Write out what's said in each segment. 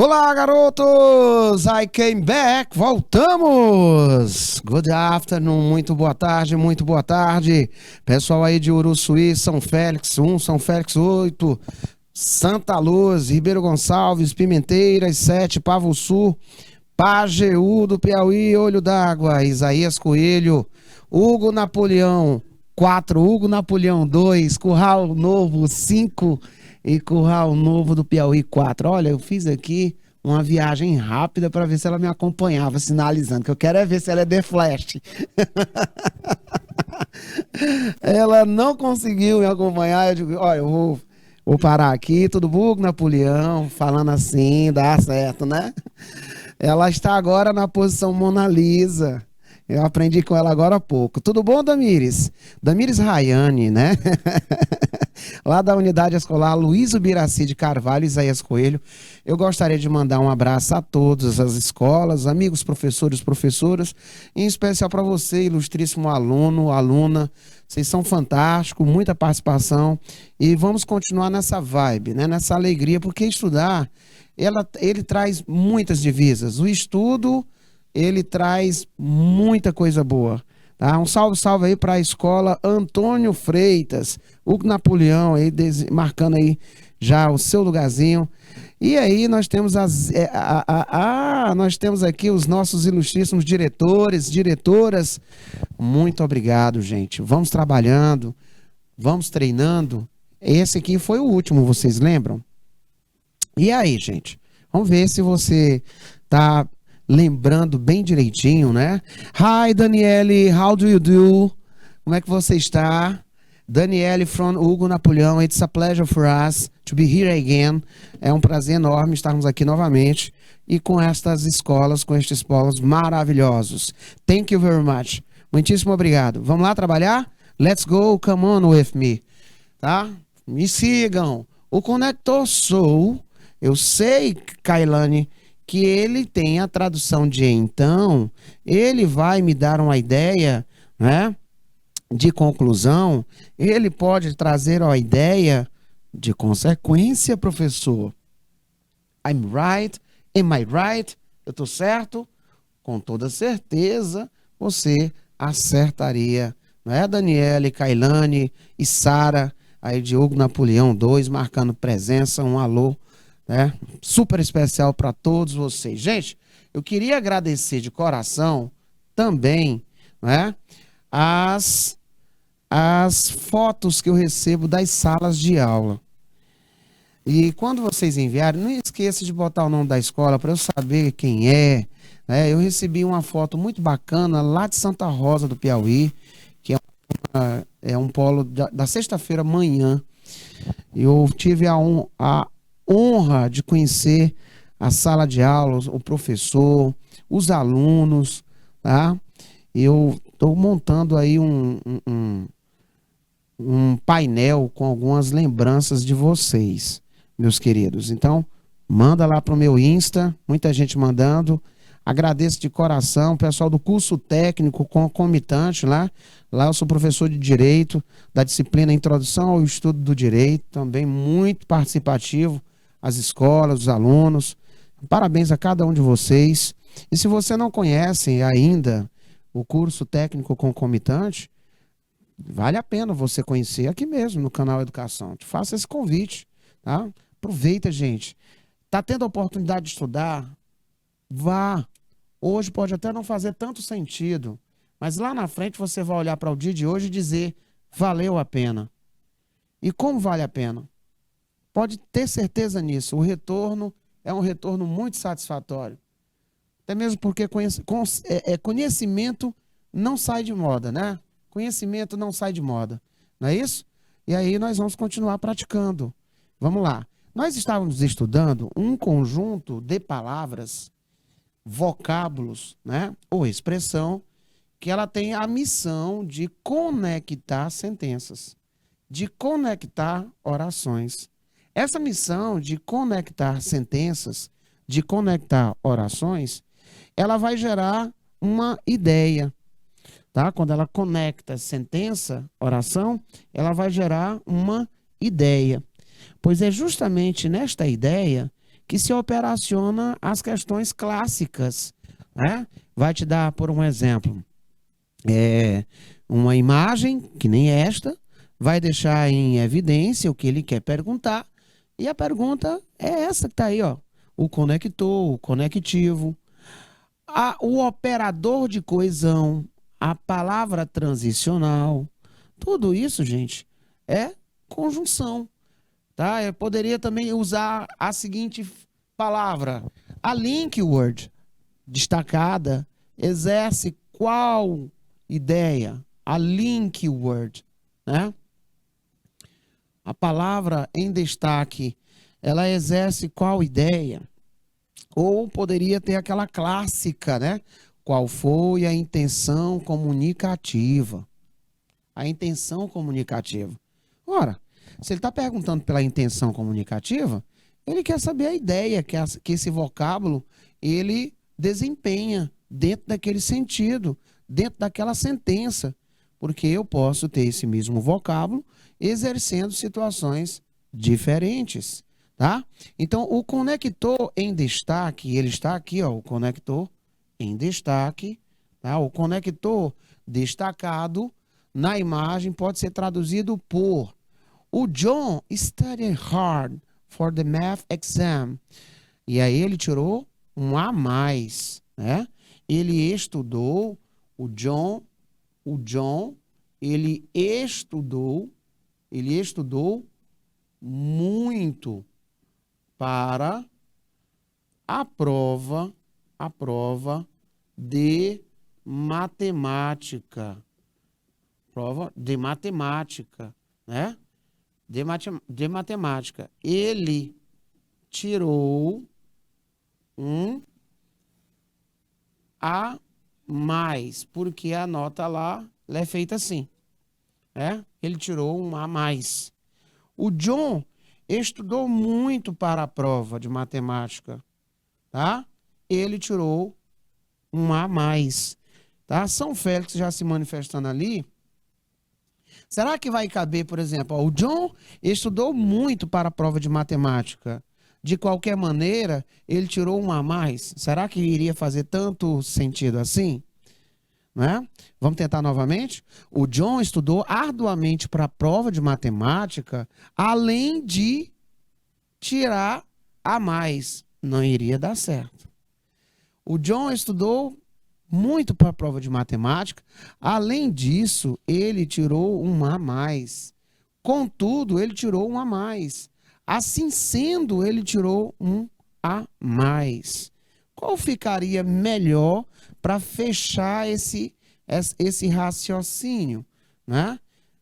Olá, garotos! I came back! Voltamos! Good afternoon, muito boa tarde, muito boa tarde. Pessoal aí de Uruçuí, São Félix 1, São Félix 8, Santa Luz, Ribeiro Gonçalves, Pimenteiras 7, Pavo Sul, Pajeú do Piauí, Olho d'Água, Isaías Coelho, Hugo Napoleão 4, Hugo Napoleão 2, Curral Novo 5 e Curral Novo do Piauí 4. Olha, eu fiz aqui uma viagem rápida para ver se ela me acompanhava, sinalizando, que eu quero é ver se ela é The Flash. Ela não conseguiu me acompanhar, eu digo, olha, vou parar aqui, tudo bom, Hugo Napoleão, falando assim, dá certo, né? Ela está agora na posição Mona Lisa. Eu aprendi com ela agora há pouco. Tudo bom, Damires? Damires Rayane, né? Lá da Unidade Escolar Luiz Ubiraci de Carvalho, Isaías Coelho. Eu gostaria de mandar um abraço a todas as escolas, amigos, professores, professoras, em especial para você, ilustríssimo aluno, aluna. Vocês são fantásticos, muita participação e vamos continuar nessa vibe, né? Nessa alegria, porque estudar, ele traz muitas divisas. O estudo, ele traz muita coisa boa. Tá? Um salve aí para a escola Antônio Freitas, Hugo Napoleão aí marcando aí já o seu lugarzinho. E aí nós temos nós temos aqui os nossos ilustríssimos diretores, diretoras. Muito obrigado, gente. Vamos trabalhando, vamos treinando. Esse aqui foi o último, vocês lembram? E aí, gente? Vamos ver se você tá lembrando bem direitinho, né? Hi, Daniele, how do you do? Como é que você está? Daniele from Hugo Napoleão, it's a pleasure for us to be here again. É um prazer enorme estarmos aqui novamente e com estas escolas, com estes polos maravilhosos. Thank you very much. Muitíssimo obrigado. Vamos lá trabalhar? Let's go, come on with me. Tá? Me sigam. O Conector Soul, eu sei, Kailane, que ele tem a tradução de então, ele vai me dar uma ideia, né, de conclusão, ele pode trazer a ideia de consequência, professor. I'm right, am I right? Eu estou certo? Com toda certeza, você acertaria, não é, Daniele, Kailane e Sara, aí de Hugo Napoleão 2, marcando presença, um alô, né? Super especial para todos vocês. Gente, eu queria agradecer de coração também, né, as fotos que eu recebo das salas de aula. E quando vocês enviarem, não esqueça de botar o nome da escola para eu saber quem é, né? Eu recebi uma foto muito bacana lá de Santa Rosa do Piauí, que é um polo da sexta-feira manhã. Eu tive a honra de conhecer a sala de aula, o professor, os alunos, tá? Eu estou montando aí um painel com algumas lembranças de vocês, meus queridos. Então, manda lá para o meu Insta, muita gente mandando. Agradeço de coração, pessoal do curso técnico concomitante lá. Lá eu sou professor de Direito, da disciplina Introdução ao Estudo do Direito, também muito participativo. As escolas, os alunos. Parabéns a cada um de vocês. E se você não conhece ainda o curso técnico concomitante, vale a pena você conhecer aqui mesmo no canal Educação. Te faço esse convite, tá? Aproveita, gente. Tá tendo a oportunidade de estudar? Vá. Hoje pode até não fazer tanto sentido, mas lá na frente você vai olhar para o dia de hoje e dizer, valeu a pena. E como vale a pena? Pode ter certeza nisso, o retorno é um retorno muito satisfatório. Até mesmo porque conhecimento não sai de moda, né? Conhecimento não sai de moda, não é isso? E aí nós vamos continuar praticando. Vamos lá. Nós estávamos estudando um conjunto de palavras, vocábulos, né? Ou expressão, que ela tem a missão de conectar sentenças, de conectar orações. Essa missão de conectar sentenças, de conectar orações, ela vai gerar uma ideia, tá? Quando ela conecta sentença, oração, ela vai gerar uma ideia. Pois é justamente nesta ideia que se operaciona as questões clássicas, né? Vai te dar, por um exemplo, uma imagem, que nem esta, vai deixar em evidência o que ele quer perguntar, e a pergunta é essa que está aí, ó. O conector, o conectivo, o operador de coesão, a palavra transicional, tudo isso, gente, é conjunção, tá? Eu poderia também usar a seguinte palavra, a link word, destacada, exerce qual ideia? A link word, né? A palavra em destaque, ela exerce qual ideia? Ou poderia ter aquela clássica, né? Qual foi a intenção comunicativa? A intenção comunicativa. Ora, se ele está perguntando pela intenção comunicativa, ele quer saber a ideia que esse vocábulo ele desempenha dentro daquele sentido, dentro daquela sentença, porque eu posso ter esse mesmo vocábulo exercendo situações diferentes, tá? Então, o conector em destaque, ele está aqui, ó, o conector em destaque, tá? O conector destacado na imagem pode ser traduzido por: o John studied hard for the math exam. E aí ele tirou um A mais, né? Ele estudou, o John, ele estudou muito para a prova de matemática. Prova de matemática, né? De matemática. Ele tirou um A mais, porque a nota lá ela é feita assim, né? Ele tirou um A mais. O John estudou muito para a prova de matemática, tá? Ele tirou um A mais, tá? São Félix já se manifestando ali. Será que vai caber, por exemplo, ó, o John estudou muito para a prova de matemática. De qualquer maneira, ele tirou um a mais. Será que iria fazer tanto sentido assim? Né? Vamos tentar novamente? O John estudou arduamente para a prova de matemática, além de tirar a mais. Não iria dar certo. O John estudou muito para a prova de matemática. Além disso, ele tirou um a mais. Contudo, ele tirou um a mais. Assim sendo, ele tirou um a mais. Qual ficaria melhor para fechar esse raciocínio, né?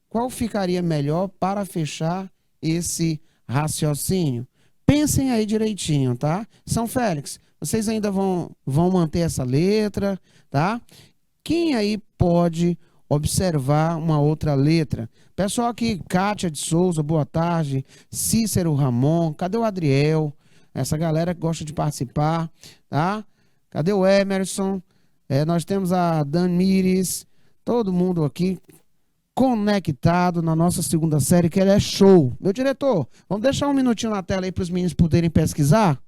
Qual ficaria melhor para fechar esse raciocínio? Pensem aí direitinho, tá? São Félix, vocês ainda vão manter essa letra, tá? Quem aí pode observar uma outra letra? Pessoal aqui, Kátia de Souza, boa tarde. Cícero Ramon, cadê o Adriel? Essa galera que gosta de participar, tá? Cadê o Emerson? Nós temos a Danmires, todo mundo aqui conectado na nossa segunda série, que ela é show. Meu diretor, vamos deixar um minutinho na tela aí para os meninos poderem pesquisar?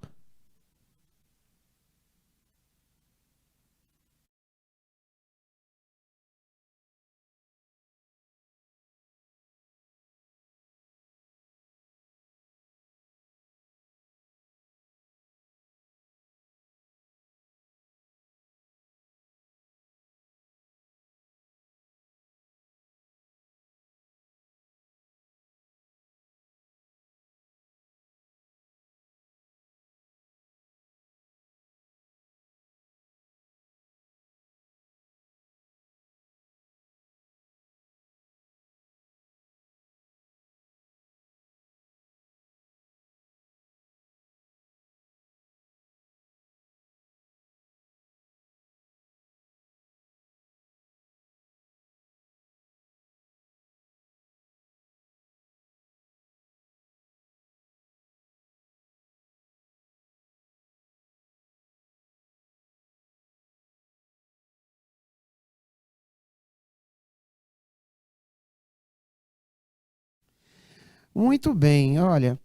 Muito bem, olha.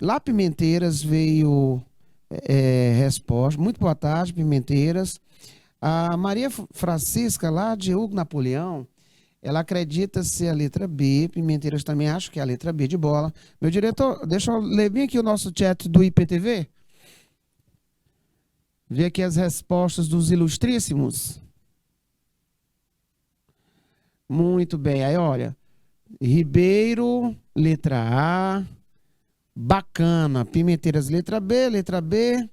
Lá Pimenteiras veio resposta. Muito boa tarde, Pimenteiras. A Maria Francisca, lá de Hugo Napoleão, ela acredita ser a letra B. Pimenteiras também acho que é a letra B de bola. Meu diretor, deixa eu ler bem aqui o nosso chat do IPTV. Ver aqui as respostas dos ilustríssimos. Muito bem. Aí, olha. Ribeiro, letra A. Bacana. Pimenteiras, letra B. Letra B.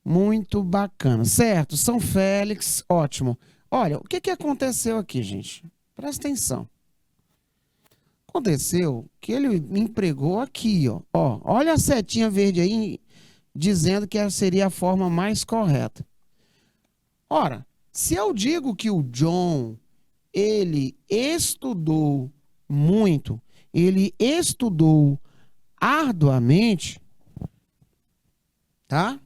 Muito bacana. Certo. São Félix, ótimo. Olha, o que aconteceu aqui, gente? Presta atenção. Aconteceu que ele me empregou aqui, ó. Olha a setinha verde aí, dizendo que essa seria a forma mais correta. Ora, se eu digo que o John, ele estudou muito, ele estudou arduamente, tá?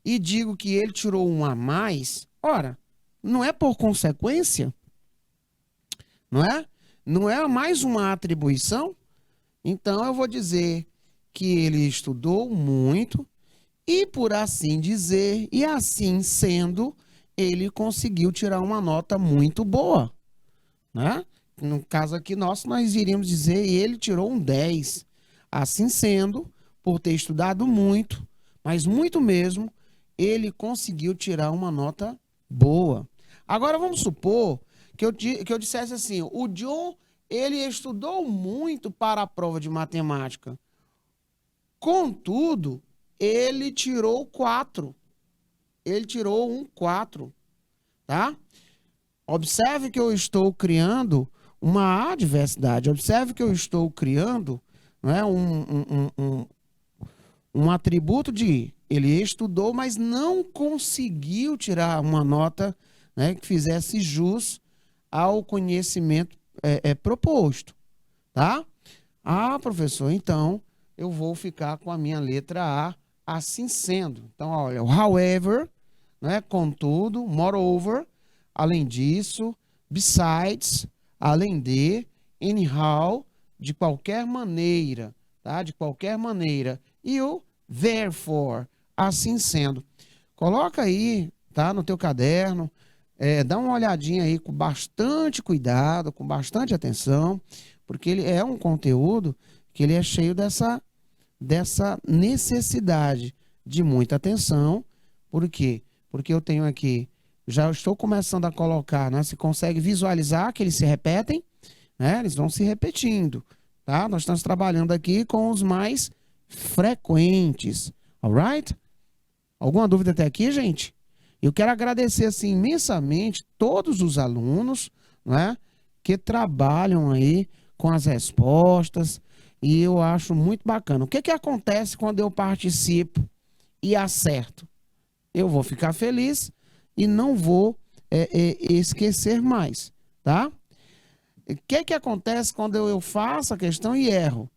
E digo que ele tirou um a mais, ora, não é por consequência? Não é? Não é mais uma atribuição? Então eu vou dizer que ele estudou muito e, por assim dizer, e assim sendo, ele conseguiu tirar uma nota muito boa, né? No caso aqui nosso, nós iríamos dizer que ele tirou um 10. Assim sendo, por ter estudado muito, mas muito mesmo, ele conseguiu tirar uma nota boa. Agora vamos supor que eu dissesse assim, o John, ele estudou muito para a prova de matemática. Contudo, ele tirou 4. Ele tirou um 4, tá? Observe que eu estou criando uma adversidade. Observe que eu estou criando, não é, um atributo de ele estudou, mas não conseguiu tirar uma nota, né, que fizesse jus ao conhecimento proposto, tá? Ah, professor, então eu vou ficar com a minha letra A, assim sendo. Então, olha, however, né, contudo, moreover, além disso, besides, além de, anyhow, de qualquer maneira, tá? De qualquer maneira. E o therefore, assim sendo. Coloca aí, tá? No teu caderno, dá uma olhadinha aí com bastante cuidado, com bastante atenção, porque ele é um conteúdo que ele é cheio dessa necessidade de muita atenção. Por quê? Porque eu tenho aqui, já estou começando a colocar, né? Você consegue visualizar que eles se repetem, né? Eles vão se repetindo, tá? Nós estamos trabalhando aqui com os mais frequentes, alright? Alguma dúvida até aqui, gente? Eu quero agradecer assim, imensamente todos os alunos, né, que trabalham aí com as respostas, e eu acho muito bacana. O que acontece quando eu participo e acerto? Eu vou ficar feliz e não vou esquecer mais, tá? O que acontece quando eu faço a questão e erro?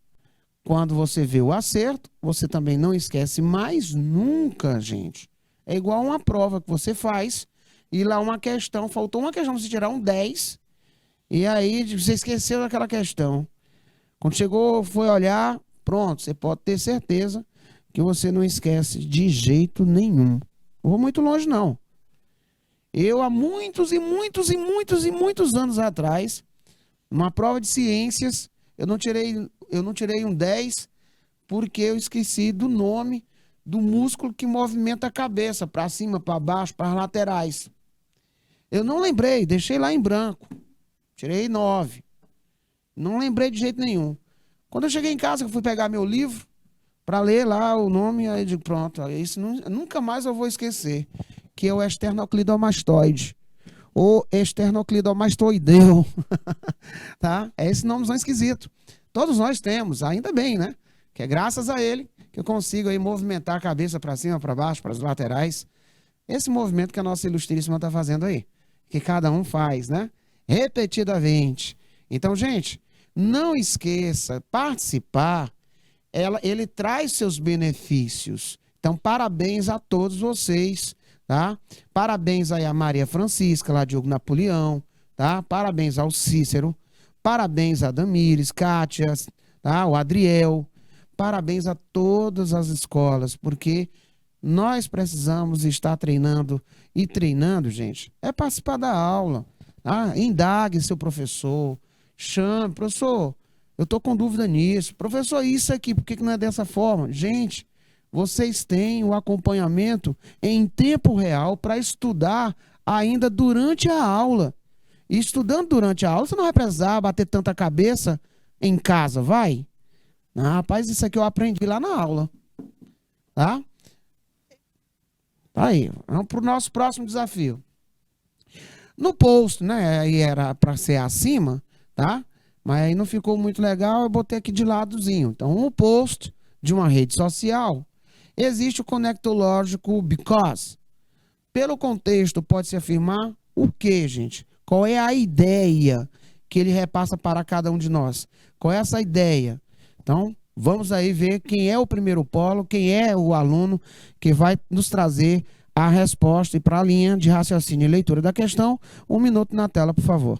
Quando você vê o acerto, você também não esquece mais nunca, gente. É igual uma prova que você faz e lá uma questão, faltou uma questão, você tirar um 10 e aí você esqueceu daquela questão. Quando chegou, foi olhar, pronto, você pode ter certeza que você não esquece de jeito nenhum. Não vou muito longe, não. Eu, há muitos e muitos e muitos e muitos anos atrás, numa prova de ciências, eu não tirei um 10 porque eu esqueci do nome do músculo que movimenta a cabeça, para cima, para baixo, para as laterais. Eu não lembrei, deixei lá em branco. Tirei 9. Não lembrei de jeito nenhum. Quando eu cheguei em casa, eu fui pegar meu livro para ler lá o nome, aí eu digo, pronto, isso nunca mais eu vou esquecer, que é o esternocleidomastoide, ou esternocleidomastoideu, tá? É esse nomezão esquisito. Todos nós temos, ainda bem, né? Que é graças a ele que eu consigo aí movimentar a cabeça para cima, para baixo, para as laterais. Esse movimento que a nossa ilustríssima está fazendo aí, que cada um faz, né? Repetidamente. Então, gente, não esqueça, participar, ele traz seus benefícios. Então, parabéns a todos vocês, tá? Parabéns aí a Maria Francisca, lá de Hugo Napoleão, tá? Parabéns ao Cícero, parabéns a Damires, Kátia, tá? O Adriel, parabéns a todas as escolas, porque nós precisamos estar treinando e treinando, gente, é participar da aula. Ah, indague seu professor, chame, professor, eu estou com dúvida nisso. Professor, isso aqui, por que que não é dessa forma? Gente, vocês têm o acompanhamento em tempo real para estudar ainda durante a aula. E estudando durante a aula, você não vai precisar bater tanta cabeça em casa, vai? Ah, rapaz, isso aqui eu aprendi lá na aula, tá? Tá aí, vamos para o nosso próximo desafio. No post, né? Aí era para ser acima, tá? Mas aí não ficou muito legal, eu botei aqui de ladozinho. Então, no post de uma rede social, existe o conector lógico because. Pelo contexto, pode-se afirmar o quê, gente? Qual é a ideia que ele repassa para cada um de nós? Qual é essa ideia? Então, vamos aí ver quem é o primeiro polo, quem é o aluno que vai nos trazer a resposta e para a linha de raciocínio e leitura da questão. 1 minuto na tela, por favor.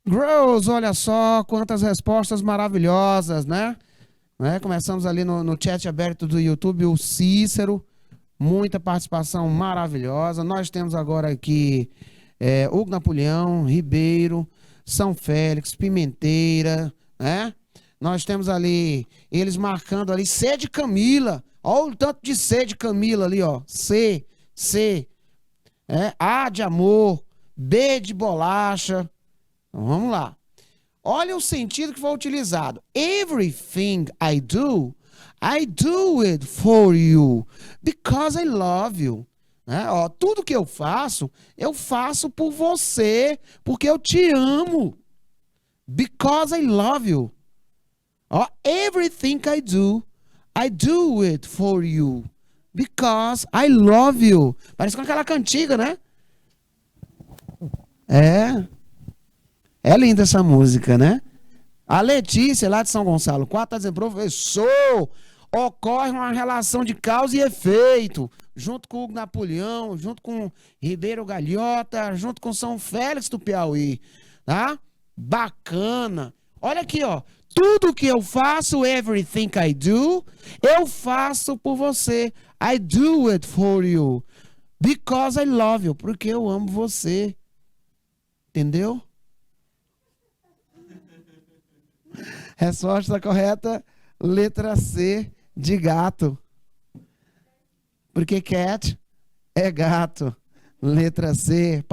Gross, olha só quantas respostas maravilhosas, né? Começamos ali no chat aberto do YouTube, o Cícero, muita participação maravilhosa. Nós temos agora aqui Hugo Napoleão, Ribeiro, São Félix, Pimenteira, né? Nós temos ali, eles marcando ali, C de Camila. Olha o tanto de C de Camila ali, ó. C, A de amor, B de bolacha. Então, vamos lá. Olha o sentido que foi utilizado. Everything I do it for you, because I love you. Né? Ó, tudo que eu faço por você, porque eu te amo. Because I love you. Ó, everything I do it for you, because I love you. Parece com aquela cantiga, né? É linda essa música, né? A Letícia, lá de São Gonçalo 4, está dizendo, professor, ocorre uma relação de causa e efeito, junto com o Hugo Napoleão, junto com Ribeiro Galhota, junto com São Félix do Piauí, tá? Bacana. Olha aqui, ó. Tudo que eu faço, everything I do, eu faço por você. I do it for you, because I love you, porque eu amo você. Entendeu? Resposta correta, letra C de gato. Porque cat é gato. Letra C.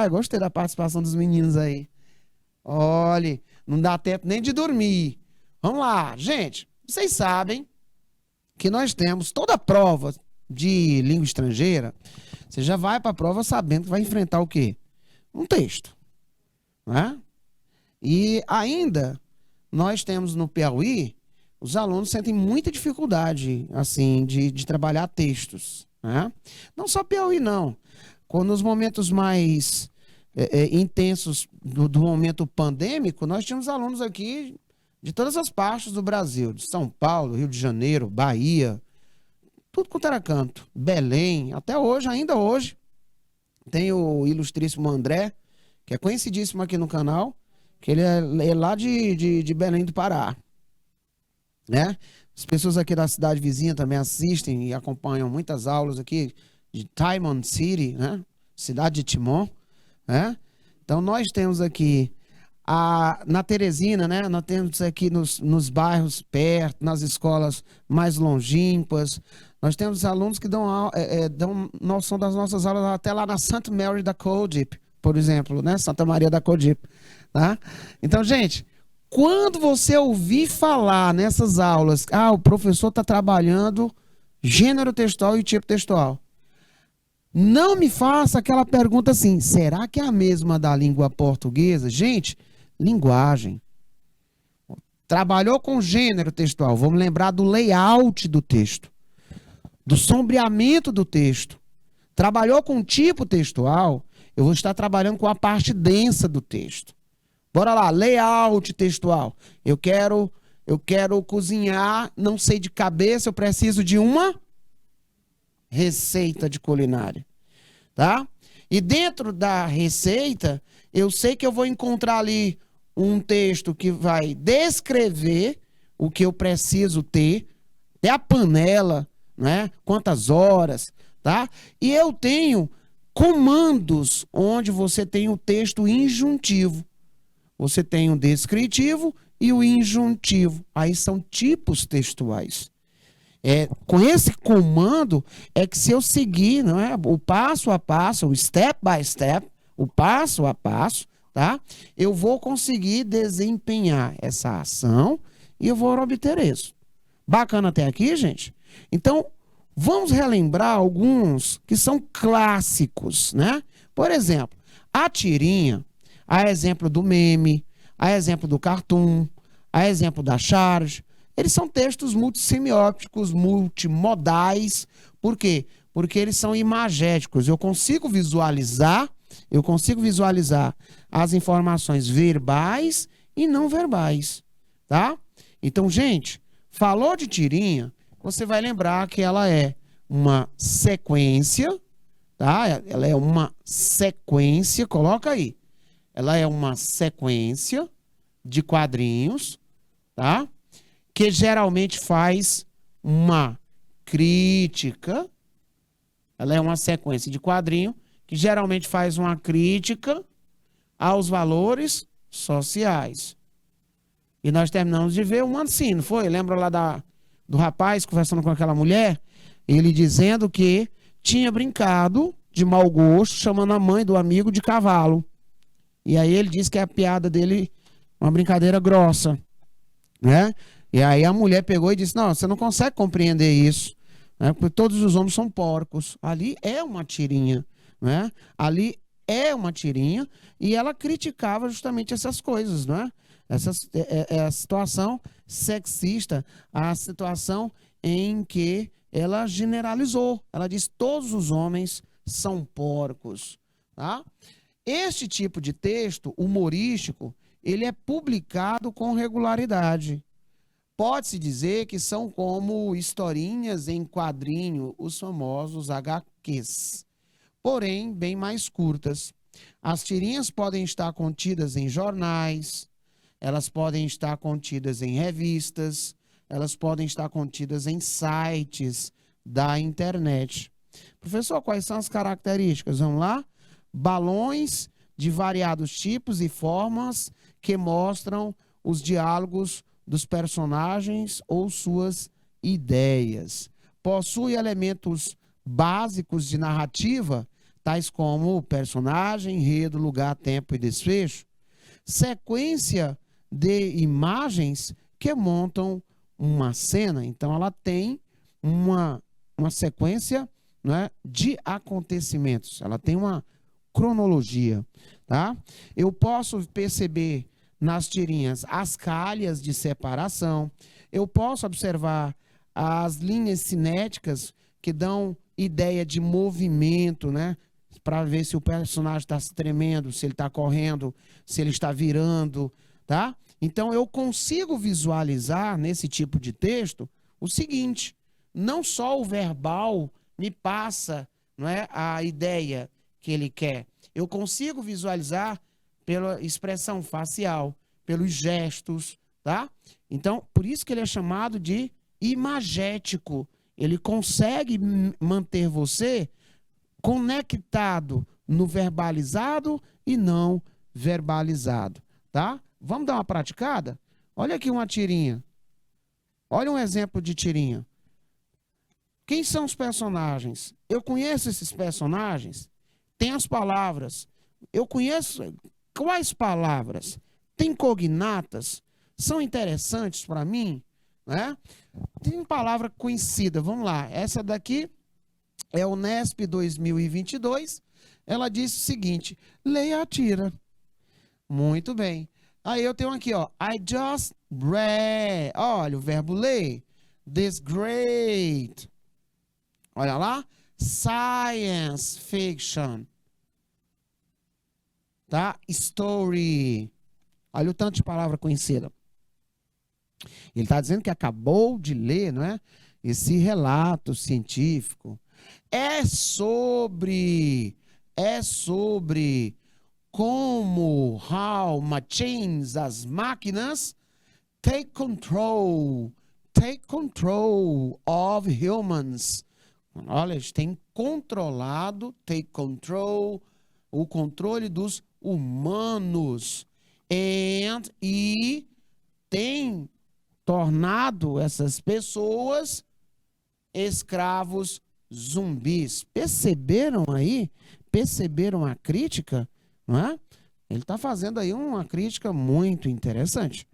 Eu gostei da participação dos meninos aí. Olhe, não dá tempo nem de dormir. Vamos lá, gente. Vocês sabem que nós temos toda a prova de língua estrangeira. Você já vai para a prova sabendo que vai enfrentar o quê? Um texto. Né? E ainda nós temos no Piauí, os alunos sentem muita dificuldade, assim, de trabalhar textos, né? Não só Piauí, não. Quando nos momentos mais intensos do momento pandêmico, nós tínhamos alunos aqui de todas as partes do Brasil, de São Paulo, Rio de Janeiro, Bahia, tudo quanto era canto, Belém, até hoje, ainda hoje, tem o ilustríssimo André, que é conhecidíssimo aqui no canal, que ele é lá de Belém do Pará, né? As pessoas aqui da cidade vizinha também assistem e acompanham muitas aulas aqui de Taimon City, né? Cidade de Timon, né? Então nós temos aqui na Teresina, né? Nós temos aqui nos bairros perto, nas escolas mais longínquas. Nós temos alunos que dão noção das nossas aulas até lá na Santa Mary da Codip, por exemplo, né? Santa Maria da Codip, tá? Então, gente, quando você ouvir falar nessas aulas, o professor está trabalhando gênero textual e tipo textual, não me faça aquela pergunta assim, será que é a mesma da língua portuguesa? Gente, linguagem. Trabalhou com gênero textual, vamos lembrar do layout do texto, do sombreamento do texto. Trabalhou com tipo textual, eu vou estar trabalhando com a parte densa do texto. Bora lá, layout textual. Eu quero cozinhar, não sei de cabeça, eu preciso de uma receita de culinária, tá? E dentro da receita, eu sei que eu vou encontrar ali um texto que vai descrever o que eu preciso ter, até a panela, né? Quantas horas, tá? E eu tenho comandos onde você tem o texto injuntivo. Você tem o descritivo e o injuntivo. Aí são tipos textuais. Com esse comando é que se eu seguir, não é, o passo a passo, o step by step, o passo a passo, tá? Eu vou conseguir desempenhar essa ação e eu vou obter isso. Bacana até aqui, gente? Então, vamos relembrar alguns que são clássicos, né? Por exemplo, a tirinha, a exemplo do meme, a exemplo do cartoon, a exemplo da charge. Eles são textos multissemióticos, multimodais. Por quê? Porque eles são imagéticos. Eu consigo visualizar as informações verbais e não verbais, tá? Então, gente, falou de tirinha, você vai lembrar que ela é uma sequência, tá? Ela é uma sequência, coloca aí. Ela é uma sequência de quadrinhos, tá? Que geralmente faz uma crítica. Ela é uma sequência de quadrinho que geralmente faz uma crítica aos valores sociais. E nós terminamos de ver um assim, não foi? Lembra lá do rapaz conversando com aquela mulher? Ele dizendo que tinha brincado de mau gosto, chamando a mãe do amigo de cavalo. E aí ele disse que a piada dele, uma brincadeira grossa, né? E aí a mulher pegou e disse, não, você não consegue compreender isso, né? Porque todos os homens são porcos. Ali é uma tirinha, né? Ali é uma tirinha e ela criticava justamente essas coisas, né? A situação sexista, a situação em que ela generalizou. Ela disse, todos os homens são porcos, tá? Este tipo de texto humorístico, ele é publicado com regularidade. Pode-se dizer que são como historinhas em quadrinho, os famosos HQs, porém bem mais curtas. As tirinhas podem estar contidas em jornais, elas podem estar contidas em revistas, elas podem estar contidas em sites da internet. Professor, quais são as características? Vamos lá? Balões de variados tipos e formas que mostram os diálogos dos personagens ou suas ideias. Possui elementos básicos de narrativa, tais como personagem, enredo, lugar, tempo e desfecho. Sequência de imagens que montam uma cena. Então, ela tem uma sequência, né, de acontecimentos. Ela tem uma cronologia, tá? Eu posso perceber nas tirinhas as calhas de separação. Eu posso observar as linhas cinéticas que dão ideia de movimento, né? Para ver se o personagem está se tremendo, se ele está correndo, se ele está virando, tá? Então eu consigo visualizar nesse tipo de texto o seguinte: não só o verbal me passa, não é, a ideia que ele quer. Eu consigo visualizar pela expressão facial, pelos gestos, tá? Então, por isso que ele é chamado de imagético. Ele consegue manter você conectado no verbalizado e não verbalizado, tá? Vamos dar uma praticada? Olha aqui uma tirinha. Olha um exemplo de tirinha. Quem são os personagens? Eu conheço esses personagens? Tem as palavras. Eu conheço quais palavras? Tem cognatas? São interessantes para mim? Né? Tem palavra conhecida. Vamos lá. Essa daqui é o Nesp 2022. Ela diz o seguinte: leia a tira. Muito bem. Aí eu tenho aqui, ó. I just read. Olha o verbo ler. This great. Olha lá. Science fiction. Tá? Story. Olha o tanto de palavra conhecida. Ele está dizendo que acabou de ler, não é? Esse relato científico. É sobre como how machines, as máquinas, take control of humans. Olha, eles têm controlado, take control, o controle dos humanos. E tem tornado essas pessoas escravos zumbis. Perceberam aí? Perceberam a crítica? Não é? Ele está fazendo aí uma crítica muito interessante.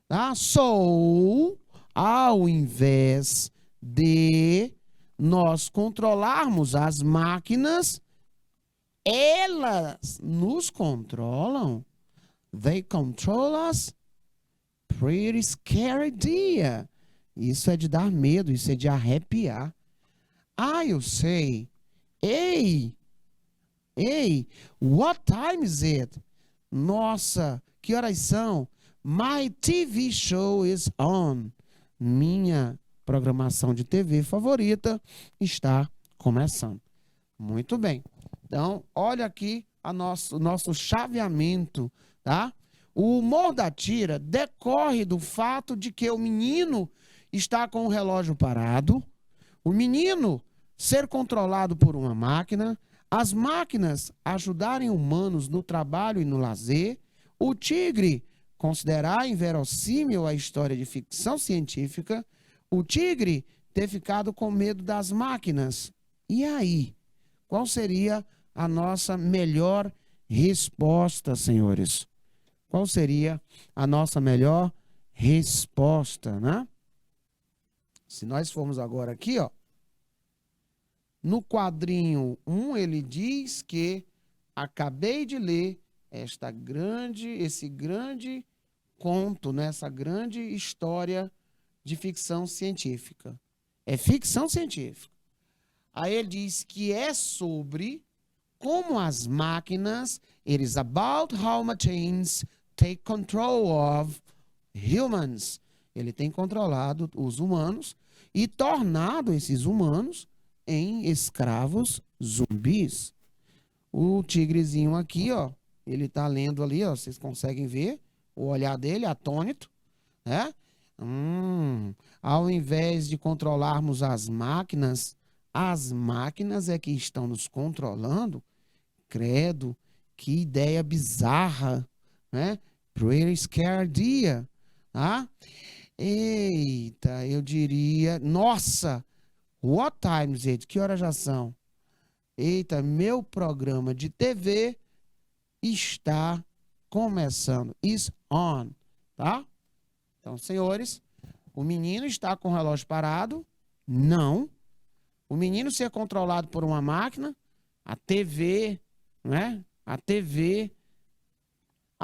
Tá? So, ao invés de nós controlarmos as máquinas, elas nos controlam. They control us. Pretty scary idea. Isso é de dar medo, isso é de arrepiar. Ah, eu sei. Ei, what time is it? Nossa, que horas são? My TV show is on. Minha programação de TV favorita está começando. Muito bem. Então, olha aqui o nosso chaveamento, tá? O humor da tira decorre do fato de que o menino está com o relógio parado, o menino ser controlado por uma máquina, as máquinas ajudarem humanos no trabalho e no lazer, o tigre considerar inverossímil a história de ficção científica, o tigre ter ficado com medo das máquinas. E aí? Qual seria a nossa melhor resposta, senhores? Qual seria a nossa melhor resposta, né? Se nós formos agora aqui, ó, no quadrinho 1, ele diz que acabei de ler esse grande conto, né? Essa grande história de ficção científica. É ficção científica. Aí ele diz que é sobre como as máquinas, it is about how machines take control of humans. Ele tem controlado os humanos e tornado esses humanos em escravos zumbis. O tigrezinho aqui, ó, ele tá lendo ali, ó, vocês conseguem ver o olhar dele, atônito, né? Ao invés de controlarmos as máquinas é que estão nos controlando. Credo, que ideia bizarra, né? Pretty scary idea, tá? Eita, eu diria, nossa, what time is it? Que horas já são? Eita, meu programa de TV está começando. Is on, tá? Então, senhores, o menino está com o relógio parado? Não. O menino ser controlado por uma máquina? A TV, né? A TV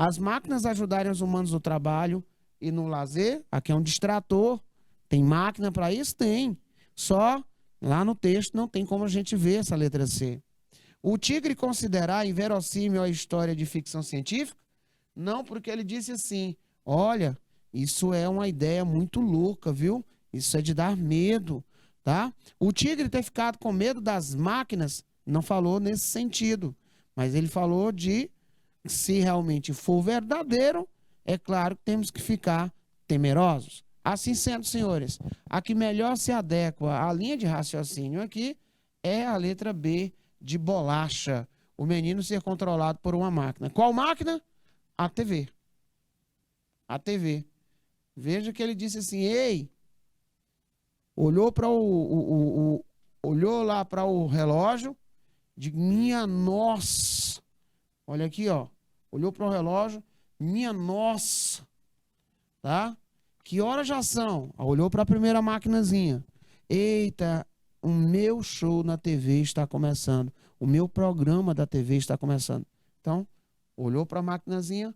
As máquinas ajudarem os humanos no trabalho e no lazer, aqui é um distrator. Tem máquina para isso? Tem. Só lá no texto não tem como a gente ver essa letra C. O Tigre considerar inverossímil a história de ficção científica? Não, porque ele disse assim, olha, isso é uma ideia muito louca, viu? Isso é de dar medo, tá? O Tigre ter ficado com medo das máquinas não falou nesse sentido, mas ele falou de se realmente for verdadeiro, é claro que temos que ficar temerosos. Assim sendo, senhores, a que melhor se adequa à linha de raciocínio aqui é a letra B de bolacha. O menino ser controlado por uma máquina. Qual máquina? A TV. A TV. Veja que ele disse assim, ei, olhou para olhou lá para o relógio, de minha nossa. Olha aqui, ó. Olhou para o relógio, minha nossa. Tá? Que horas já são? Olhou para a primeira maquinazinha. Eita, o meu show na TV está começando. O meu programa da TV está começando. Então, olhou para a maquinazinha,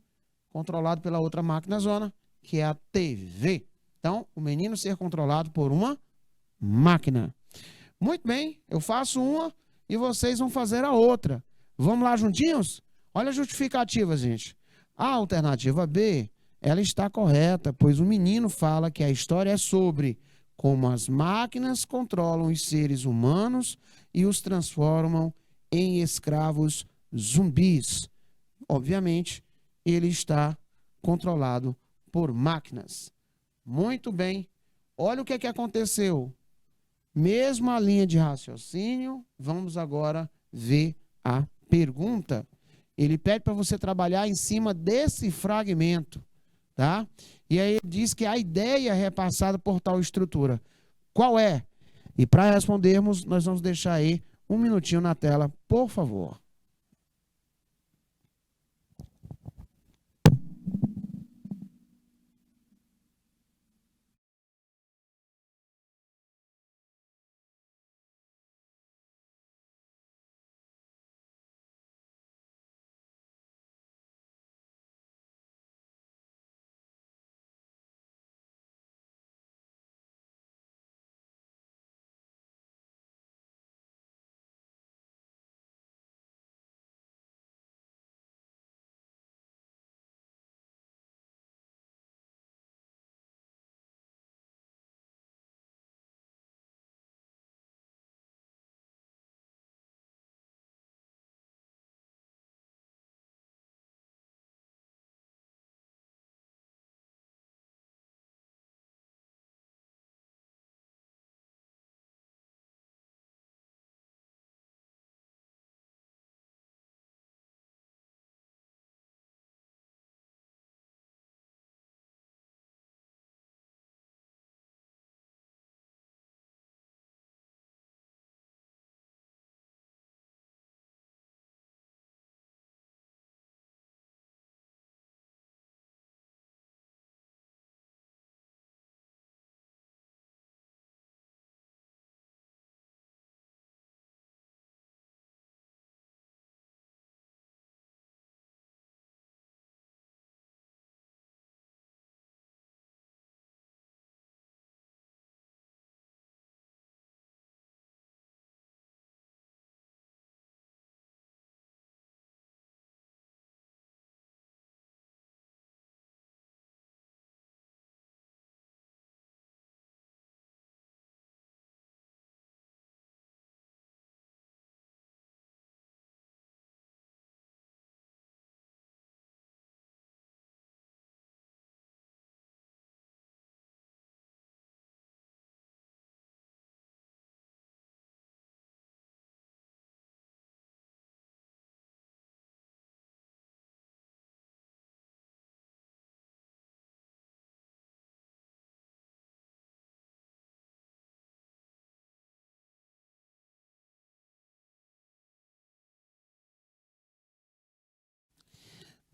controlado pela outra máquina zona, que é a TV. Então, o menino ser controlado por uma máquina. Muito bem, eu faço uma e vocês vão fazer a outra. Vamos lá juntinhos? Olha a justificativa, gente. A alternativa B, ela está correta, pois o menino fala que a história é sobre como as máquinas controlam os seres humanos e os transformam em escravos zumbis. Obviamente, ele está controlado por máquinas. Muito bem. Olha o que é que aconteceu. Mesma linha de raciocínio, vamos agora ver a pergunta. Ele pede para você trabalhar em cima desse fragmento, tá? E aí ele diz que a ideia é repassada por tal estrutura. Qual é? E para respondermos, nós vamos deixar aí um minutinho na tela, por favor.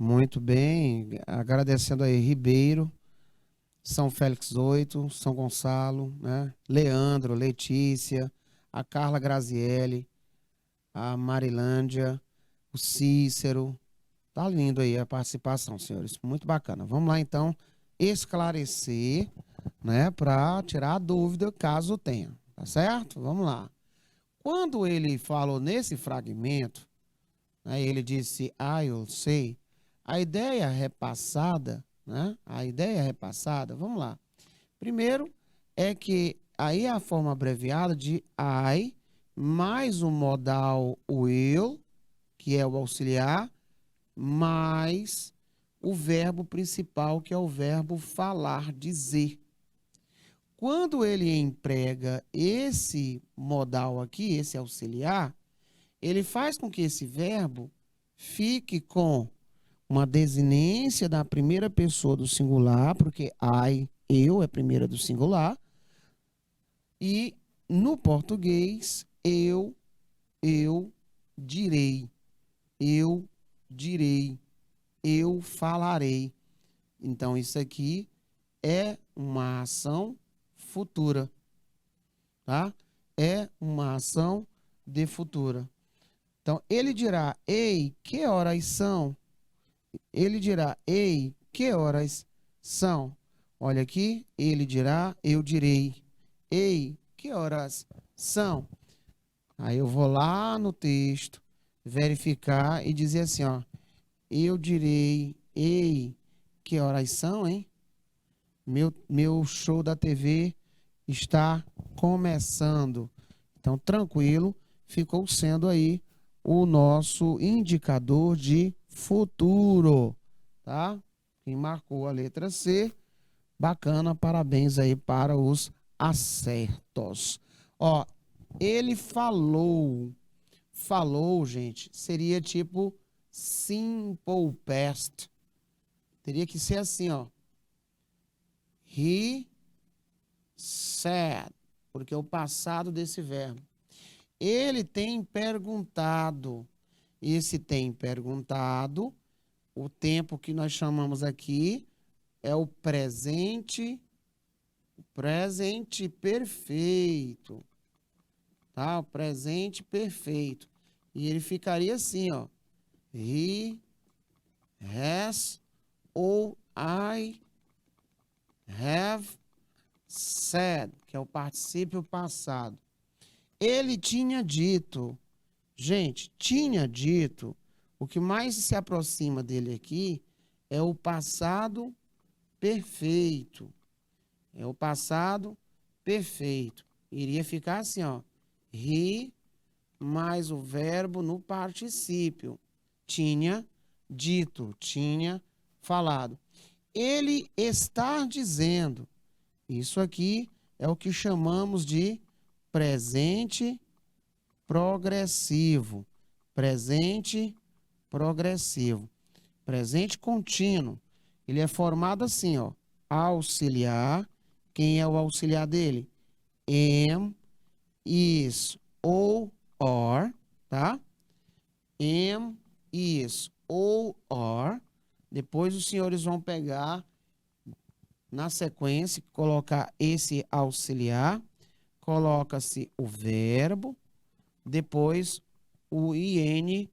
Muito bem, agradecendo aí Ribeiro, São Félix 8, São Gonçalo, né? Leandro, Letícia, a Carla Graziele, a Marilândia, o Cícero, Tá lindo aí a participação, senhores. Muito bacana. Vamos lá, então, esclarecer, né, para tirar a dúvida, caso tenha. Tá certo? Vamos lá. Quando ele falou nesse fragmento, né, ele disse, I'll say, a ideia repassada, né, vamos lá. Primeiro, é que aí a forma abreviada de I, mais o modal will, que é o auxiliar, mais o verbo principal, que é o verbo falar, dizer. Quando ele emprega esse modal aqui, esse auxiliar, ele faz com que esse verbo fique com uma desinência da primeira pessoa do singular, porque I, eu, é primeira do singular, e no português, eu direi, eu direi, eu falarei. Então, isso aqui é uma ação futura, tá? É uma ação de futura. Então, ele dirá, ei, que horas são? Ele dirá, ei, que horas são? Olha aqui, ele dirá, eu direi. Ei, que horas são? Aí eu vou lá no texto, verificar e dizer assim, ó, eu direi, ei, que horas são, hein? Meu show da TV está começando. Então, tranquilo, ficou sendo aí o nosso indicador de futuro, tá? Quem marcou a letra C, bacana, parabéns aí para os acertos. Ó, ele falou, gente, seria tipo simple past. Teria que ser assim, ó. He said, porque é o passado desse verbo. Ele tem perguntado. Esse tem perguntado, o tempo que nós chamamos aqui é o presente perfeito. Tá? O presente perfeito. E ele ficaria assim, ó. He has ou I have said, que é o particípio passado. Ele tinha dito. Gente, tinha dito, o que mais se aproxima dele aqui é o passado perfeito. É o passado perfeito. Iria ficar assim, ó. He mais o verbo no particípio. Tinha dito, tinha falado. Ele está dizendo. Isso aqui é o que chamamos de presente progressivo. Presente progressivo. Presente contínuo. Ele é formado assim, ó. Auxiliar. Quem é o auxiliar dele? Am, is, ou, or, tá? Am, is, ou, or. Depois os senhores vão pegar na sequência, colocar esse auxiliar. Coloca-se o verbo. Depois o ing,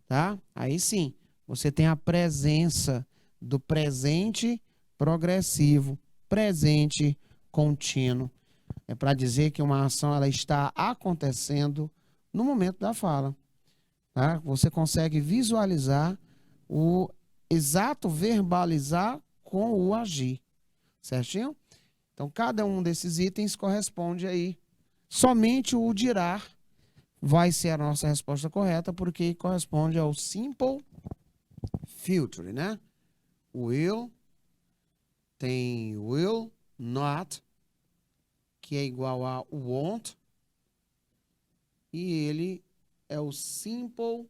tá? Aí sim, você tem a presença do presente progressivo, presente contínuo. É para dizer que uma ação ela está acontecendo no momento da fala, tá? Você consegue visualizar o exato verbalizar com o agir, certinho? Então, cada um desses itens corresponde aí. Somente o dirá vai ser a nossa resposta correta, porque corresponde ao simple future, né? Will, tem will not, que é igual a won't, e ele é o simple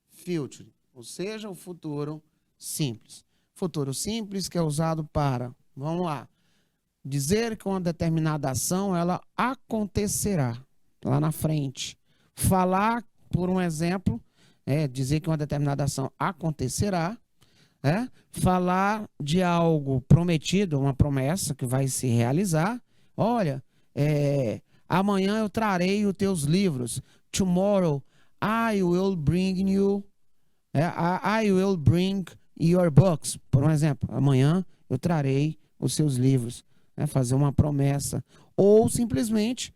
future, ou seja, o futuro simples. Futuro simples que é usado para, vamos lá, dizer que uma determinada ação, ela acontecerá lá na frente. Falar, por um exemplo, dizer que uma determinada ação acontecerá. Falar de algo prometido, uma promessa que vai se realizar. Olha, amanhã eu trarei os teus livros. Tomorrow I will bring you, I will bring your books. Por um exemplo, amanhã eu trarei os seus livros. Fazer uma promessa. Ou simplesmente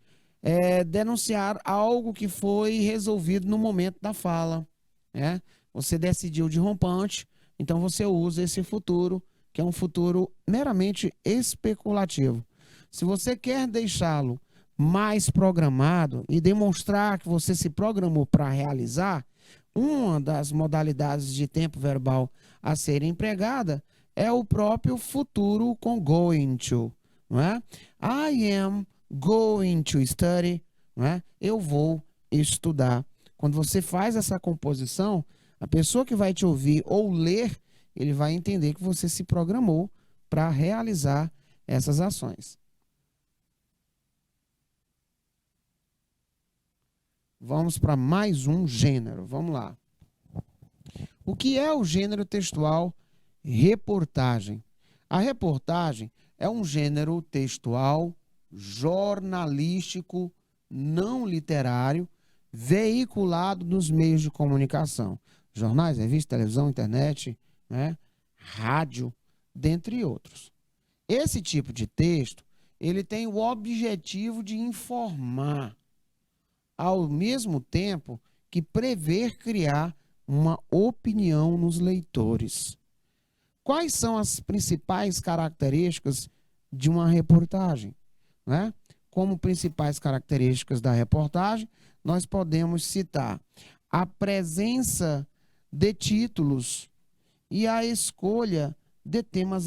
denunciar algo que foi resolvido no momento da fala. Você decidiu de rompante, então você usa esse futuro, que é um futuro meramente especulativo. Se você quer deixá-lo mais programado e demonstrar que você se programou para realizar, uma das modalidades de tempo verbal a ser empregada é o próprio futuro com going to. Não é? I am going to study. Não é? Eu vou estudar. Quando você faz essa composição, a pessoa que vai te ouvir ou ler, ele vai entender que você se programou para realizar essas ações. Vamos para mais um gênero. Vamos lá. O que é o gênero textual reportagem? A reportagem é um gênero textual, jornalístico, não literário, veiculado nos meios de comunicação. Jornais, revistas, televisão, internet, rádio, dentre outros. Esse tipo de texto, ele tem o objetivo de informar, ao mesmo tempo que prever criar uma opinião nos leitores. Quais são as principais características de uma reportagem? Como principais características da reportagem, nós podemos citar a presença de títulos e a escolha de temas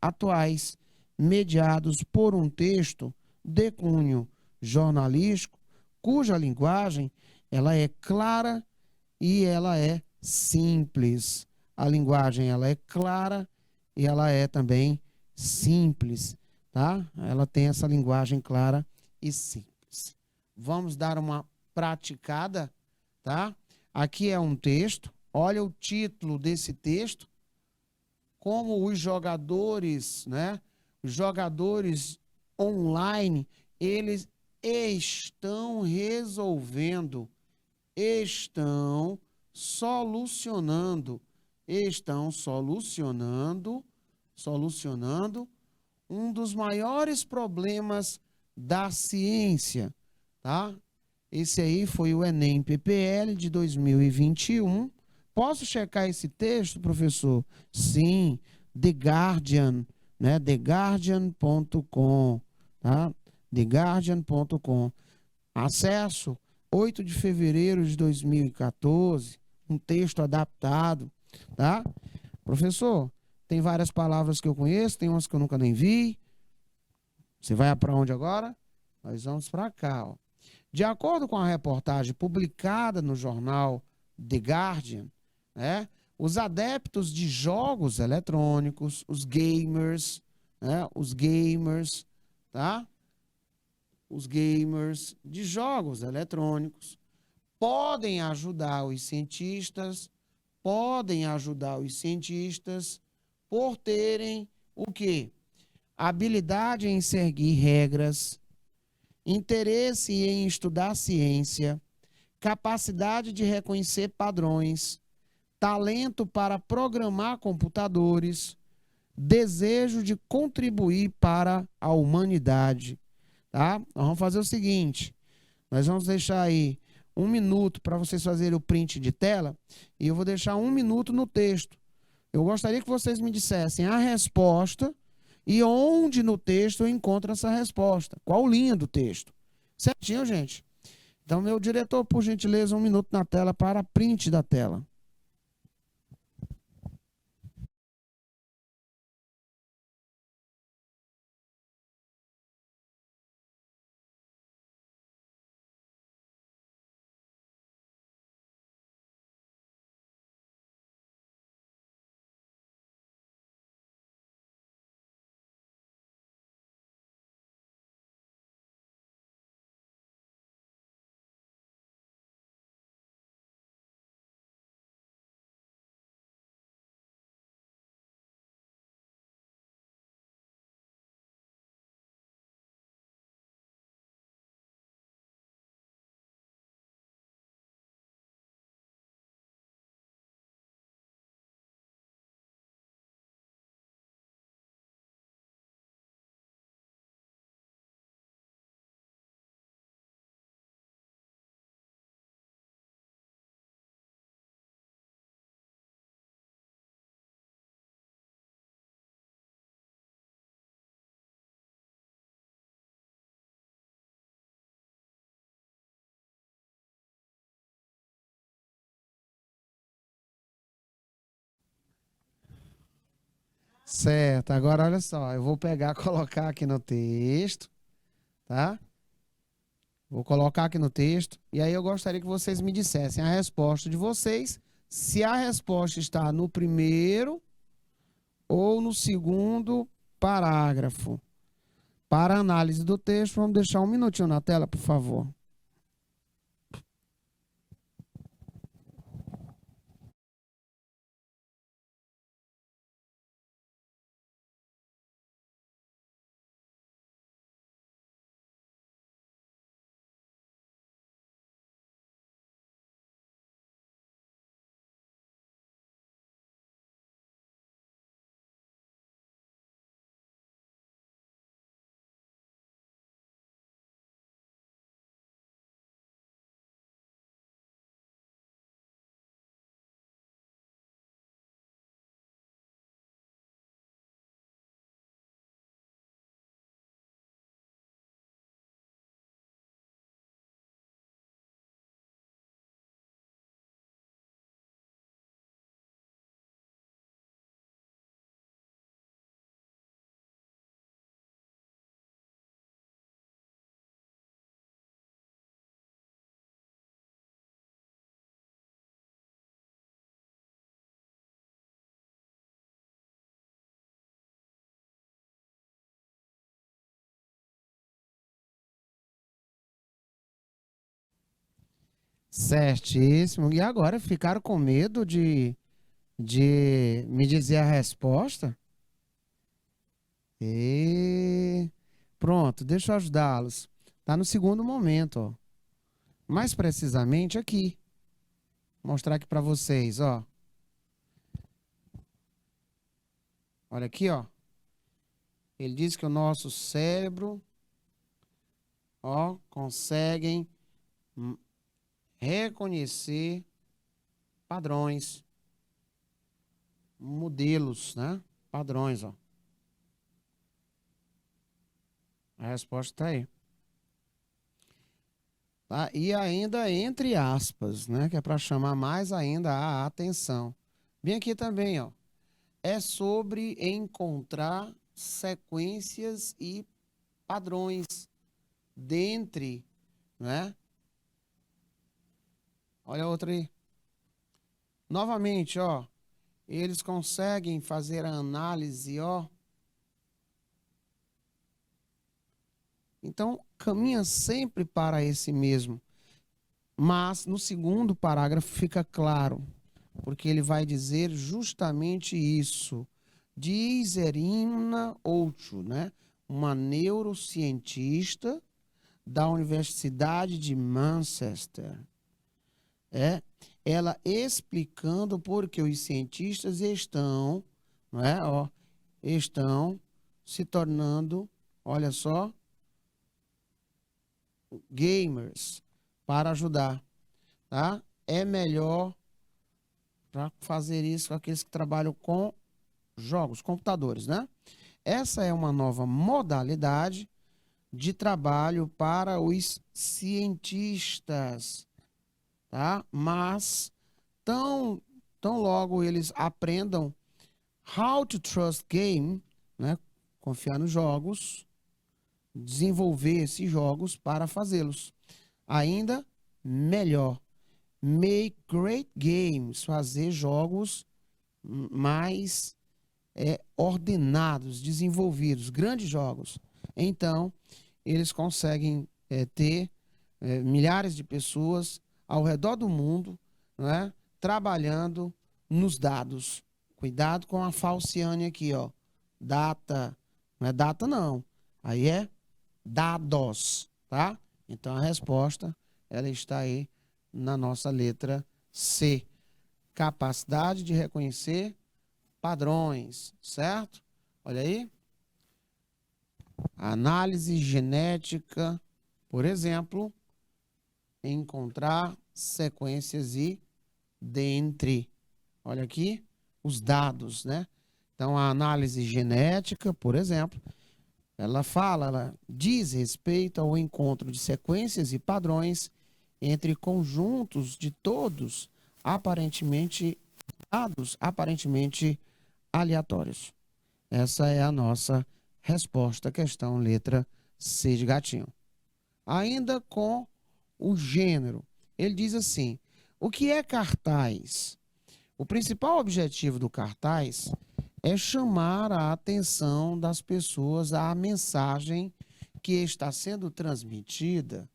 atuais, mediados por um texto de cunho jornalístico, cuja linguagem ela é clara e ela é simples. A linguagem ela é clara e ela é também simples, tá? Ela tem essa linguagem clara e simples. Vamos dar uma praticada, tá? Aqui é um texto. Olha o título desse texto. Como os jogadores, os jogadores online, eles estão resolvendo, estão solucionando um dos maiores problemas da ciência, tá? Esse aí foi o Enem PPL de 2021. Posso checar esse texto, professor? Sim, The Guardian, TheGuardian.com, tá? TheGuardian.com. Acesso 8 de fevereiro de 2014, um texto adaptado, tá? Professor, tem várias palavras que eu conheço, tem umas que eu nunca nem vi. Você vai para onde agora? Nós vamos para cá, ó. De acordo com a reportagem publicada no jornal The Guardian, os adeptos de jogos eletrônicos, os gamers, tá? Os gamers de jogos eletrônicos podem ajudar os cientistas por terem o quê? Habilidade em seguir regras, interesse em estudar ciência, capacidade de reconhecer padrões, talento para programar computadores, desejo de contribuir para a humanidade. Tá? Nós vamos fazer o seguinte, nós vamos deixar aí 1 minuto para vocês fazerem o print de tela e eu vou deixar 1 minuto no texto. Eu gostaria que vocês me dissessem a resposta e onde no texto eu encontro essa resposta. Qual linha do texto? Certinho, gente? Então, meu diretor, por gentileza, 1 minuto na tela para print da tela. Certo, agora olha só, eu vou pegar, colocar aqui no texto, tá? Vou colocar aqui no texto, e aí eu gostaria que vocês me dissessem a resposta de vocês, se a resposta está no primeiro ou no segundo parágrafo. Para a análise do texto, vamos deixar um minutinho na tela, por favor. Certíssimo. E agora, ficaram com medo de me dizer a resposta? E pronto, deixa eu ajudá-los. Tá no segundo momento, ó. Mais precisamente aqui. Vou mostrar aqui para vocês, ó. Olha aqui, ó. Ele diz que o nosso cérebro, ó, conseguem reconhecer padrões, modelos, né? Padrões, ó. A resposta está aí. Tá? E ainda entre aspas, né? Que é para chamar mais ainda a atenção. Vem aqui também, ó. É sobre encontrar sequências e padrões dentre, né? Olha outra aí. Novamente, ó. Eles conseguem fazer a análise, ó. Então, caminha sempre para esse mesmo. Mas no segundo parágrafo fica claro, porque ele vai dizer justamente isso. Diz Erina Outro, né? Uma neurocientista da Universidade de Manchester. Ela explicando por que os cientistas estão, não é, ó, estão se tornando, olha só, gamers para ajudar, tá? É melhor para fazer isso com aqueles que trabalham com jogos, computadores, né? Essa é uma nova modalidade de trabalho para os cientistas, tá? Mas tão logo eles aprendam how to trust game, né? Confiar nos jogos, desenvolver esses jogos para fazê-los ainda melhor. Make great games, fazer jogos mais ordenados, desenvolvidos, grandes jogos. Então, eles conseguem ter milhares de pessoas ao redor do mundo, né, trabalhando nos dados. Cuidado com a falciane aqui, ó. Data, não é data não. Aí é dados, tá? Então a resposta ela está aí na nossa letra C. Capacidade de reconhecer padrões, certo? Olha aí. Análise genética, por exemplo, encontrar sequências e dentre. Olha aqui os dados, né? Então a análise genética, por exemplo, ela diz respeito ao encontro de sequências e padrões entre conjuntos de todos aparentemente dados aparentemente aleatórios. Essa é a nossa resposta à questão letra C de gatinho. Ainda com o gênero, ele diz assim: o que é cartaz? O principal objetivo do cartaz é chamar a atenção das pessoas à mensagem que está sendo transmitida.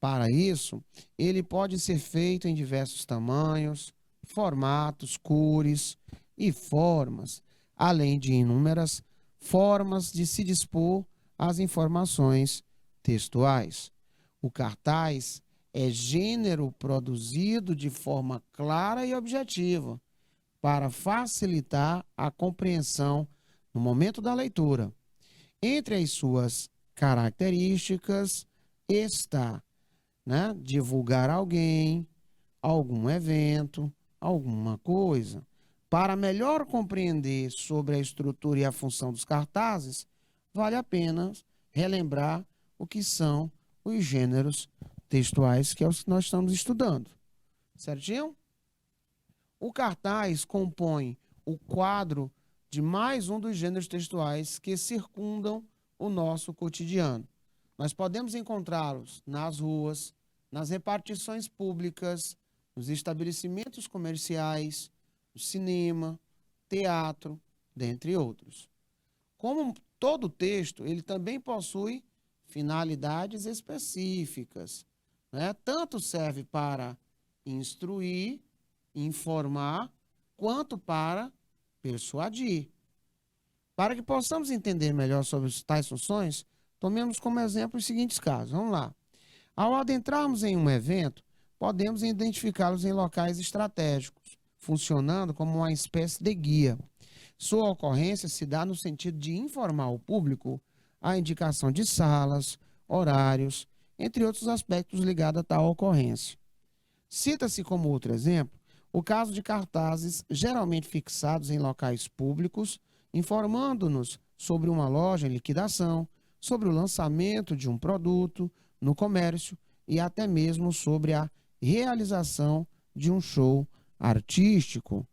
Para isso, ele pode ser feito em diversos tamanhos, formatos, cores e formas, além de inúmeras formas de se dispor às informações textuais. O cartaz é gênero produzido de forma clara e objetiva, para facilitar a compreensão no momento da leitura. Entre as suas características está, né, divulgar alguém, algum evento, alguma coisa. Para melhor compreender sobre a estrutura e a função dos cartazes, vale a pena relembrar o que são os gêneros textuais, que é os que nós estamos estudando. Certinho? O cartaz compõe o quadro de mais um dos gêneros textuais que circundam o nosso cotidiano. Nós podemos encontrá-los nas ruas, nas repartições públicas, nos estabelecimentos comerciais, no cinema, teatro, dentre outros. Como todo texto, ele também possui finalidades específicas, né? Tanto serve para instruir, informar, quanto para persuadir. Para que possamos entender melhor sobre tais funções, tomemos como exemplo os seguintes casos. Vamos lá. Ao adentrarmos em um evento, podemos identificá-los em locais estratégicos, funcionando como uma espécie de guia. Sua ocorrência se dá no sentido de informar o público a indicação de salas, horários, entre outros aspectos ligados a tal ocorrência. Cita-se como outro exemplo o caso de cartazes geralmente fixados em locais públicos, informando-nos sobre uma loja em liquidação, sobre o lançamento de um produto no comércio e até mesmo sobre a realização de um show artístico.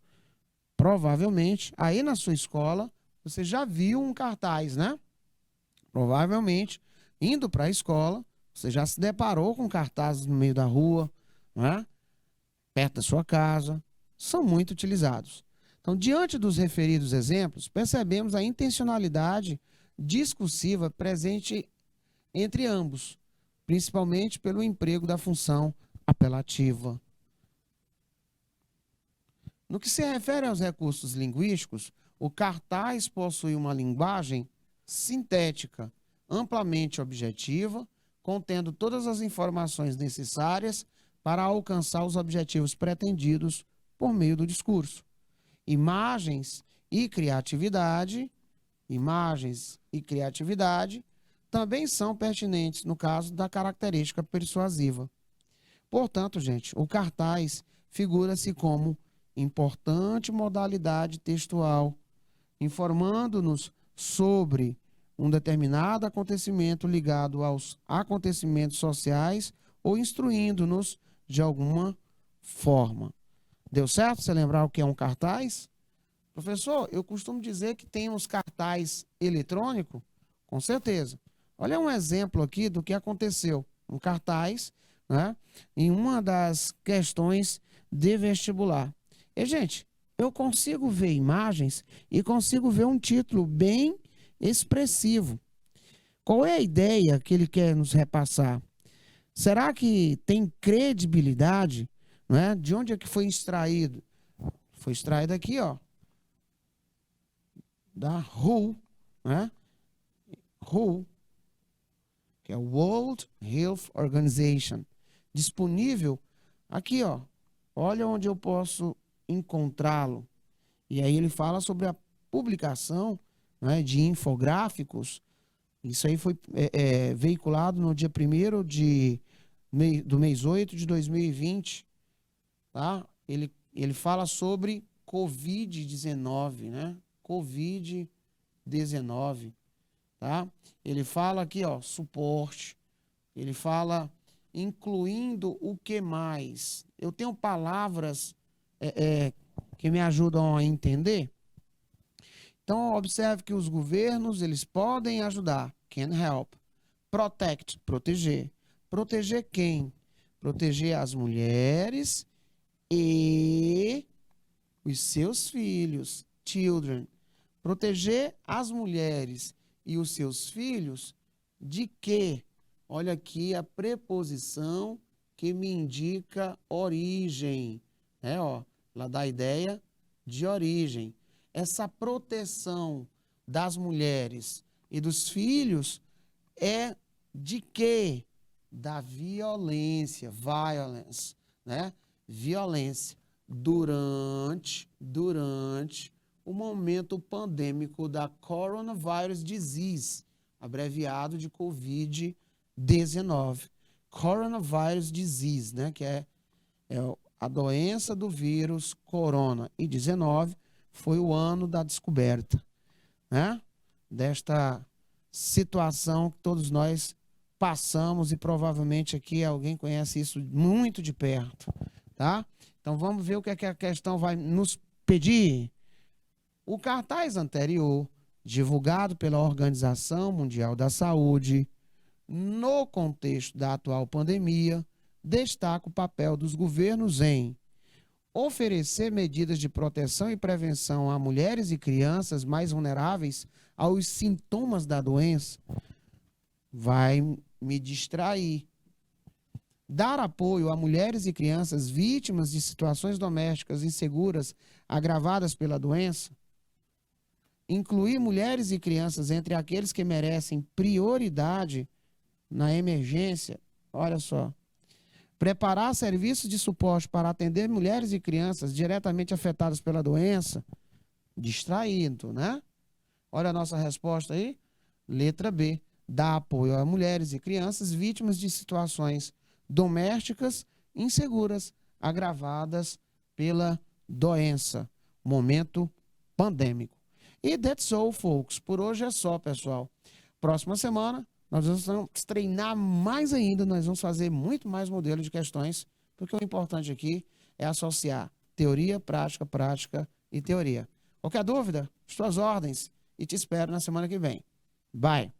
Provavelmente, aí na sua escola, você já viu um cartaz, né? Provavelmente, indo para a escola, você já se deparou com cartazes no meio da rua, né? Perto da sua casa, são muito utilizados. Então, diante dos referidos exemplos, percebemos a intencionalidade discursiva presente entre ambos, principalmente pelo emprego da função apelativa. No que se refere aos recursos linguísticos, o cartaz possui uma linguagem sintética, amplamente objetiva, contendo todas as informações necessárias para alcançar os objetivos pretendidos por meio do discurso. Imagens e criatividade também são pertinentes no caso da característica persuasiva. Portanto, gente, o cartaz figura-se como importante modalidade textual, informando-nos sobre um determinado acontecimento ligado aos acontecimentos sociais ou instruindo-nos de alguma forma. Deu certo você lembrar o que é um cartaz? Professor, eu costumo dizer que tem uns cartaz eletrônico, com certeza. Olha um exemplo aqui do que aconteceu. Um cartaz, né, em uma das questões de vestibular. E, gente, eu consigo ver imagens e consigo ver um título bem expressivo. Qual é a ideia que ele quer nos repassar? Será que tem credibilidade? Não é? De onde é que foi extraído? Foi extraído aqui, ó, da WHO, né? WHO, que é o World Health Organization. Disponível aqui, ó. Olha onde eu posso encontrá-lo. E aí ele fala sobre a publicação, né, de infográficos. Isso aí foi veiculado no dia 1º do mês 8 de 2020. Tá? Ele fala sobre Covid-19, né? Covid-19, tá? Ele fala aqui, ó, suporte. Ele fala incluindo o que mais? Eu tenho palavras que me ajudam a entender. Então, observe que os governos, eles podem ajudar. Can help. Protect, proteger. Proteger quem? Proteger as mulheres e os seus filhos, children. Proteger as mulheres e os seus filhos de quê? Olha aqui a preposição que me indica origem. Ela dá a ideia de origem. Essa proteção das mulheres e dos filhos é de quê? Da violência, violence, né? Violência durante o momento pandêmico da Coronavirus Disease, abreviado de Covid-19. Coronavirus Disease, né? Que é a doença do vírus corona. E 19 foi o ano da descoberta, né? Desta situação que todos nós passamos e provavelmente aqui alguém conhece isso muito de perto, tá? Então vamos ver o que é que a questão vai nos pedir. O cartaz anterior, divulgado pela Organização Mundial da Saúde, no contexto da atual pandemia, destaca o papel dos governos em oferecer medidas de proteção e prevenção a mulheres e crianças mais vulneráveis aos sintomas da doença. Vai me distrair. Dar apoio a mulheres e crianças vítimas de situações domésticas inseguras agravadas pela doença. Incluir mulheres e crianças entre aqueles que merecem prioridade na emergência. Olha só. Preparar serviços de suporte para atender mulheres e crianças diretamente afetadas pela doença. Distraído, né? Olha a nossa resposta aí. Letra B. Dar apoio a mulheres e crianças vítimas de situações domésticas inseguras, agravadas pela doença. Momento pandêmico. E that's all, folks. Por hoje é só, pessoal. Próxima semana, nós vamos treinar mais ainda, nós vamos fazer muito mais modelo de questões, porque o importante aqui é associar teoria, prática e teoria. Qualquer dúvida, estou às ordens e te espero na semana que vem. Bye!